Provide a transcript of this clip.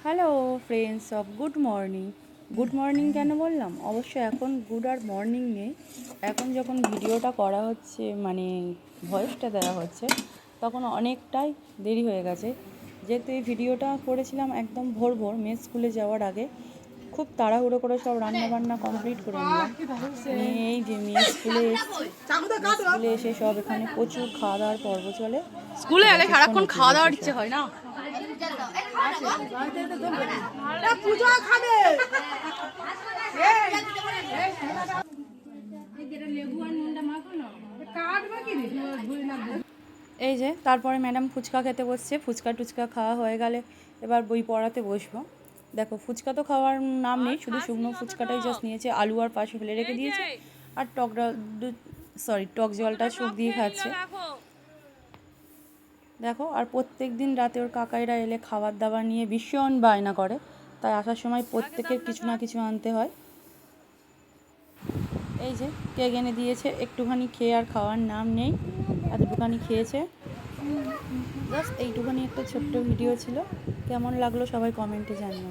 Hello friends of good morning. Good morning কেন বললাম? অবশ্য এখন গুড আর মর্নিং নেই। এখন যখন ভিডিওটা করা হচ্ছে, মানে ভয়েসটা দেওয়া হচ্ছে, তখন অনেকটাই দেরি হয়ে গেছে। যেহেতু এই ভিডিওটা করেছিলাম একদম ভোর ভোর মেয়ে স্কুলে যাওয়ার আগে, খুব তাড়াহুড়ো করে সব রান্নাবান্না কমপ্লিট করে নিলাম। এই যে মেয়ে স্কুলে এসেছি, স্কুলে এসে সব এখানে প্রচুর খাওয়া দাওয়ার পর্ব চলে। স্কুলে এলে সারাক্ষণ খাওয়া দাওয়ার ইচ্ছে হয় না। এই যে তারপরে ম্যাডাম ফুচকা খেতে বসছে। ফুচকা টুচকা খাওয়া হয়ে গেলে এবার বই পড়াতে বসবো। দেখো ফুচকা তো খাওয়ার নাম নেই, শুধু শুকনো ফুচকাটাই জাস্ট নিয়েছে, আলু আর পাশে ফেলে রেখে দিয়েছে, আর টক জলটা চোখ দিয়ে খাচ্ছে। দেখো, আর প্রত্যেক দিন রাতে ওর কাকাইরা এলে খাবার দাবার নিয়ে ভীষণ বায়না করে, তাই আসার সময় প্রত্যেকের কিছু না কিছু আনতে হয়। এই যে কেক এনে দিয়েছে, একটুখানি খেয়ে আর খাওয়ার নাম নেই, এতটুখানি খেয়েছে। জাস্ট এইটুখানি একটা ছোট্ট ভিডিও ছিল, কেমন লাগলো সবাই কমেন্টে জানিও।